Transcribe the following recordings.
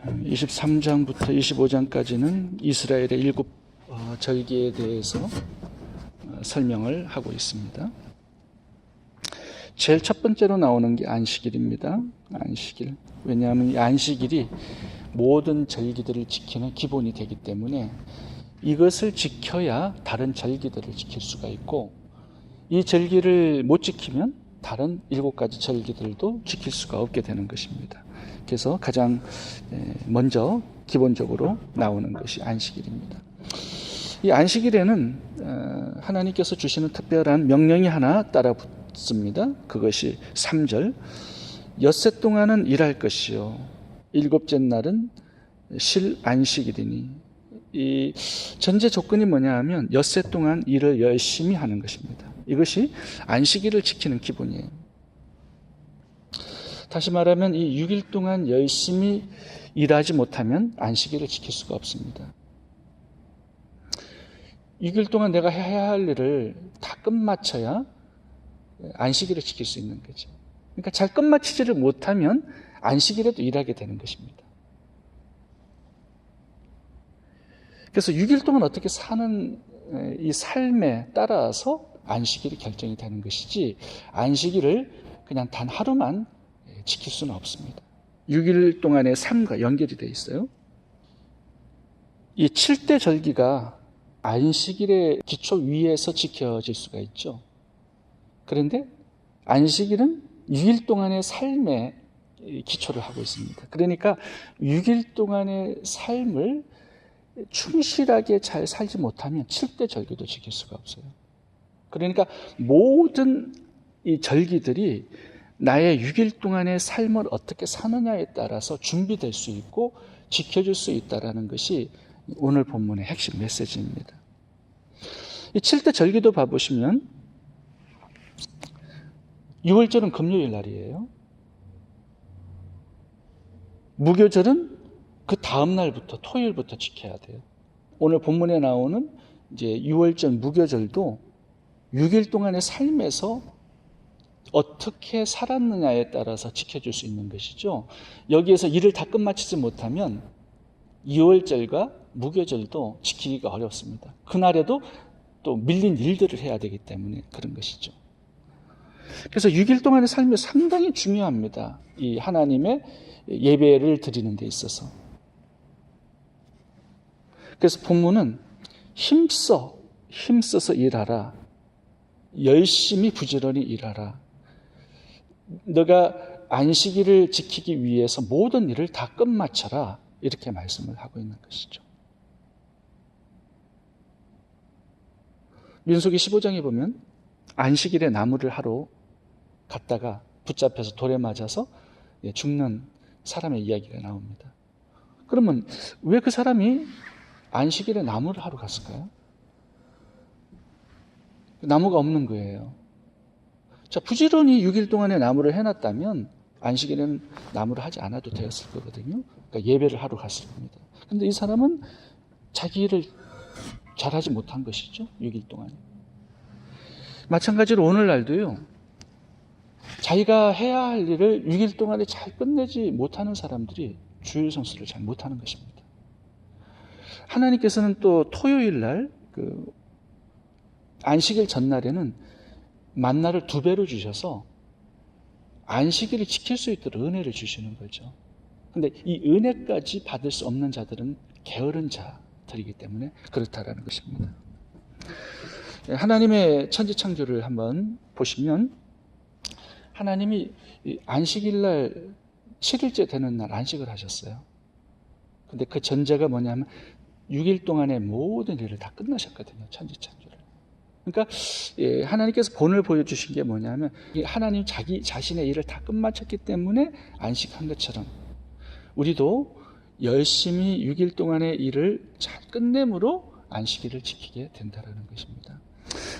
23장부터 25장까지는 이스라엘의 일곱 절기에 대해서 설명을 하고 있습니다. 제일 첫 번째로 나오는 게 안식일입니다. 안식일. 왜냐하면 이 안식일이 모든 절기들을 지키는 기본이 되기 때문에 이것을 지켜야 다른 절기들을 지킬 수가 있고, 이 절기를 못 지키면 다른 7가지 절기들도 지킬 수가 없게 되는 것입니다. 그래서 가장 먼저 기본적으로 나오는 것이 안식일입니다. 이 안식일에는 하나님께서 주시는 특별한 명령이 하나 따라 붙습니다. 그것이 3절. 엿새 동안은 일할 것이요 일곱째 날은 실 안식일이니. 이 전제 조건이 뭐냐 하면 엿새 동안 일을 열심히 하는 것입니다. 이것이 안식일을 지키는 기본이에요. 다시 말하면 이 6일 동안 열심히 일하지 못하면 안식일을 지킬 수가 없습니다. 6일 동안 내가 해야 할 일을 다 끝마쳐야 안식일을 지킬 수 있는 거죠. 그러니까 잘 끝마치지를 못하면 안식일에도 일하게 되는 것입니다. 그래서 6일 동안 어떻게 사는 이 삶에 따라서 안식일이 결정이 되는 것이지, 안식일을 그냥 단 하루만 지킬 수는 없습니다. 6일 동안의 삶과 연결이 되어 있어요. 이 7대 절기가 안식일의 기초 위에서 지켜질 수가 있죠. 그런데 안식일은 6일 동안의 삶에 기초를 하고 있습니다. 그러니까 6일 동안의 삶을 충실하게 잘 살지 못하면 7대 절기도 지킬 수가 없어요. 그러니까 모든 이 절기들이 나의 6일 동안의 삶을 어떻게 사느냐에 따라서 준비될 수 있고 지켜줄 수 있다는 것이 오늘 본문의 핵심 메시지입니다. 이 7대 절기도 봐보시면 6월절은 금요일 날이에요. 무교절은 그 다음 날부터, 토요일부터 지켜야 돼요. 오늘 본문에 나오는 이제 6월절 무교절도 6일 동안의 삶에서 어떻게 살았느냐에 따라서 지켜줄 수 있는 것이죠. 여기에서 일을 다 끝마치지 못하면 2월절과 무교절도 지키기가 어렵습니다. 그날에도 또 밀린 일들을 해야 되기 때문에 그런 것이죠. 그래서 6일 동안의 삶이 상당히 중요합니다. 이 하나님의 예배를 드리는 데 있어서. 그래서 본문은 힘써서 일하라. 열심히 부지런히 일하라. 너가 안식일을 지키기 위해서 모든 일을 다 끝마쳐라. 이렇게 말씀을 하고 있는 것이죠. 민수기 15장에 보면 안식일에 나무를 하러 갔다가 붙잡혀서 돌에 맞아서 죽는 사람의 이야기가 나옵니다. 그러면 왜 그 사람이 안식일에 나무를 하러 갔을까요? 나무가 없는 거예요. 자, 부지런히 6일 동안에 나무를 해놨다면 안식일에는 나무를 하지 않아도 되었을 거거든요. 그러니까 예배를 하러 갔을 겁니다. 그런데 이 사람은 자기 일을 잘하지 못한 것이죠. 6일 동안에. 마찬가지로 오늘날도요. 자기가 해야 할 일을 6일 동안에 잘 끝내지 못하는 사람들이 주일 성수를 잘 못하는 것입니다. 하나님께서는 또 토요일 날 안식일 전날에는 만나를 2배로 주셔서 안식일을 지킬 수 있도록 은혜를 주시는 거죠. 그런데 이 은혜까지 받을 수 없는 자들은 게으른 자들이기 때문에 그렇다라는 것입니다. 하나님의 천지창조를 한번 보시면 하나님이 안식일 날 7일째 되는 날 안식을 하셨어요. 근데 그 전제가 뭐냐면 6일 동안의 모든 일을 다 끝나셨거든요. 천지창조를. 그러니까 하나님께서 본을 보여주신 게 뭐냐면 하나님 자기 자신의 일을 다 끝마쳤기 때문에 안식한 것처럼 우리도 열심히 6일 동안의 일을 잘 끝내므로 안식일을 지키게 된다는 것입니다.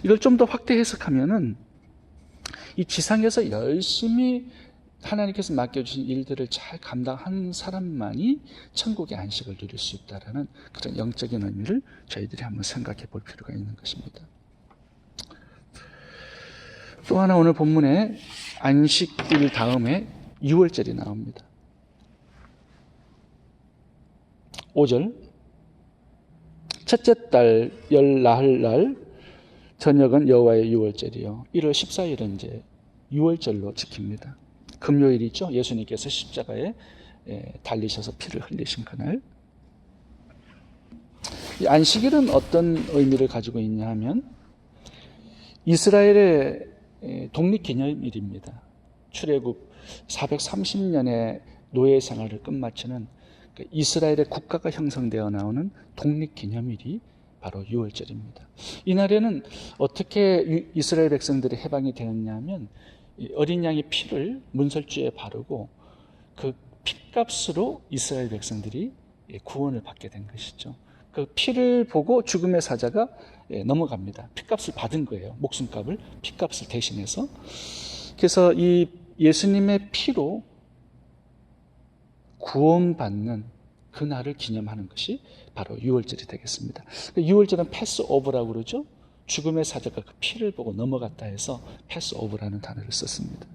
이걸 좀 더 확대 해석하면은 이 지상에서 열심히 하나님께서 맡겨주신 일들을 잘 감당한 사람만이 천국의 안식을 누릴 수 있다는 그런 영적인 의미를 저희들이 한번 생각해 볼 필요가 있는 것입니다. 또 하나 오늘 본문에 안식일 다음에 6월절이 나옵니다. 5절 첫째 달 열 나흘날 저녁은 여호와의 유월절이요. 1월 14일은 이제 유월절로 지킵니다. 금요일이죠. 예수님께서 십자가에 달리셔서 피를 흘리신 그날. 이 안식일은 어떤 의미를 가지고 있냐 하면 이스라엘의 독립기념일입니다. 출애굽 430년의 노예 생활을 끝마치는 이스라엘의 국가가 형성되어 나오는 독립기념일이 바로 유월절입니다. 이날에는 어떻게 이스라엘 백성들이 해방이 되었냐면 어린 양의 피를 문설주에 바르고 그 피값으로 이스라엘 백성들이 구원을 받게 된 것이죠. 그 피를 보고 죽음의 사자가 넘어갑니다. 피값을 받은 거예요. 목숨값을, 피값을 대신해서. 그래서 이 예수님의 피로 구원받는 그날을 기념하는 것이 바로 유월절이 되겠습니다. 유월절은 패스오버라고 그러죠. 죽음의 사자가 그 피를 보고 넘어갔다 해서 패스오버라는 단어를 썼습니다.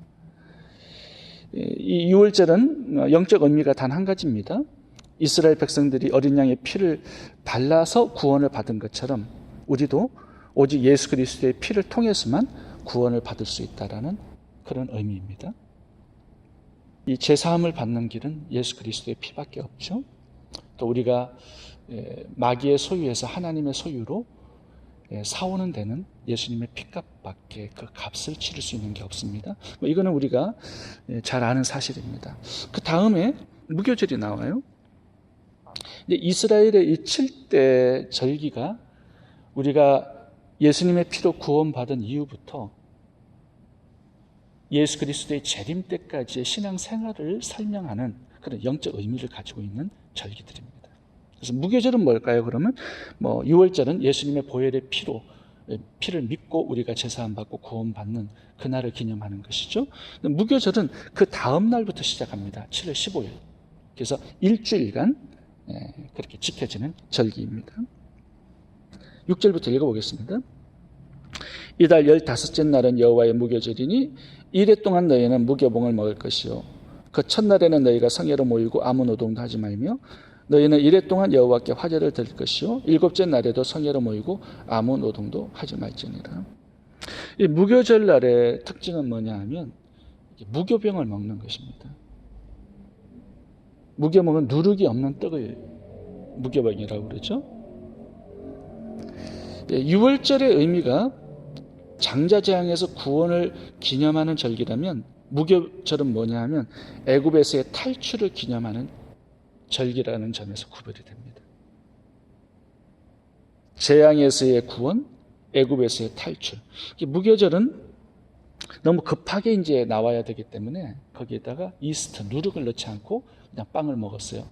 이 유월절은 영적 의미가 단 한 가지입니다. 이스라엘 백성들이 어린 양의 피를 발라서 구원을 받은 것처럼 우리도 오직 예수 그리스도의 피를 통해서만 구원을 받을 수 있다라는 그런 의미입니다. 이 제사함을 받는 길은 예수 그리스도의 피밖에 없죠. 또 우리가 마귀의 소유에서 하나님의 소유로 사오는 데는 예수님의 피값밖에 그 값을 치를 수 있는 게 없습니다. 이거는 우리가 잘 아는 사실입니다. 그 다음에 무교절이 나와요. 이스라엘의 이 7대 절기가 우리가 예수님의 피로 구원받은 이후부터 예수 그리스도의 재림 때까지의 신앙생활을 설명하는 그런 영적 의미를 가지고 있는 절기들입니다. 그래서 무교절은 뭘까요? 그러면 유월절은 예수님의 보혈의 피를 믿고 우리가 제사함 받고 구원받는 그날을 기념하는 것이죠. 무교절은 그 다음 날부터 시작합니다. 7월 15일. 그래서 일주일간 그렇게 지켜지는 절기입니다. 6절부터 읽어보겠습니다. 이달 15째 날은 여호와의 무교절이니 이래 동안 너희는 무교봉을 먹을 것이요 그 첫날에는 너희가 성회로 모이고 아무 노동도 하지 말며 너희는 이래 동안 여호와께 화제를 드릴 것이요 일곱째 날에도 성회로 모이고 아무 노동도 하지 말지니라. 이 무교절 날의 특징은 뭐냐 하면 무교병을 먹는 것입니다. 무교먹은 누룩이 없는 떡을 무교병이라고 그러죠. 유월절의 의미가 장자재앙에서 구원을 기념하는 절기라면 무교절은 뭐냐 하면 애굽에서의 탈출을 기념하는 절기라는 점에서 구별이 됩니다. 재앙에서의 구원, 애굽에서의 탈출. 무교절은 너무 급하게 이제 나와야 되기 때문에 거기에다가 이스트, 누룩을 넣지 않고 그냥 빵을 먹었어요.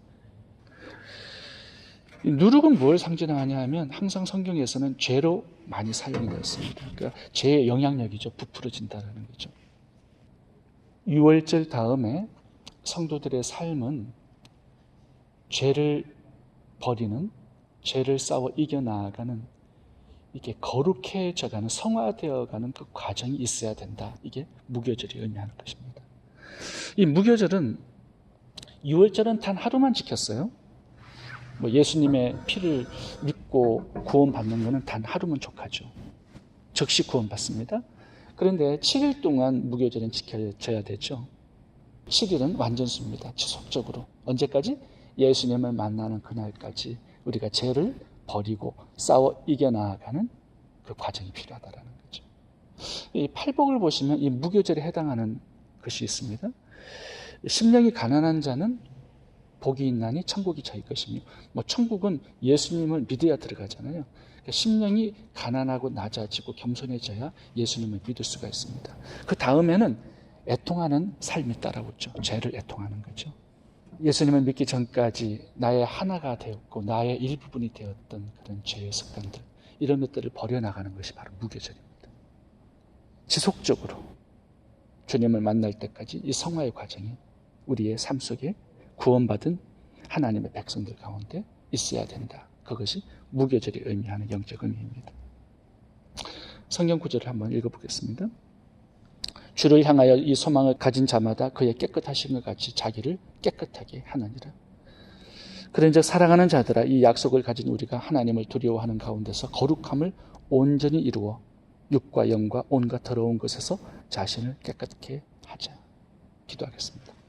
이 누룩은 뭘 상징하냐 하면 항상 성경에서는 죄로 많이 사용이 되었습니다. 그러니까 죄의 영향력이죠. 부풀어진다는 거죠. 유월절 다음에 성도들의 삶은 죄를 버리는, 죄를 싸워 이겨나가는 이게 거룩해져가는, 성화되어가는 그 과정이 있어야 된다. 이게 무교절이 의미하는 것입니다. 이 무교절은 유월절은 단 하루만 지켰어요. 예수님의 피를 믿고 구원받는 것은 단 하루면 족하죠. 즉시 구원받습니다. 그런데 7일 동안 무교절은 지켜져야 되죠. 7일은 완전수입니다. 지속적으로. 언제까지? 예수님을 만나는 그날까지 우리가 죄를 버리고 싸워 이겨나가는 그 과정이 필요하다는 거죠. 이 팔복을 보시면 이 무교절에 해당하는 것이 있습니다. 심령이 가난한 자는 복이 있나니 천국이 저희 것이며, 천국은 예수님을 믿어야 들어가잖아요. 그러니까 심령이 가난하고 낮아지고 겸손해져야 예수님을 믿을 수가 있습니다. 그 다음에는 애통하는 삶이 따라오죠. 죄를 애통하는 거죠. 예수님을 믿기 전까지 나의 하나가 되었고 나의 일부분이 되었던 그런 죄의 습관들, 이런 것들을 버려나가는 것이 바로 무교절입니다. 지속적으로 주님을 만날 때까지 이 성화의 과정이 우리의 삶 속에 구원받은 하나님의 백성들 가운데 있어야 된다. 그것이 무교절이 의미하는 영적 의미입니다. 성경 구절을 한번 읽어보겠습니다. 주를 향하여 이 소망을 가진 자마다 그의 깨끗하신 것 같이 자기를 깨끗하게 하느니라. 그런즉 사랑하는 자들아, 이 약속을 가진 우리가 하나님을 두려워하는 가운데서 거룩함을 온전히 이루어 육과 영과 온갖 더러운 것에서 자신을 깨끗게 하자. 기도하겠습니다.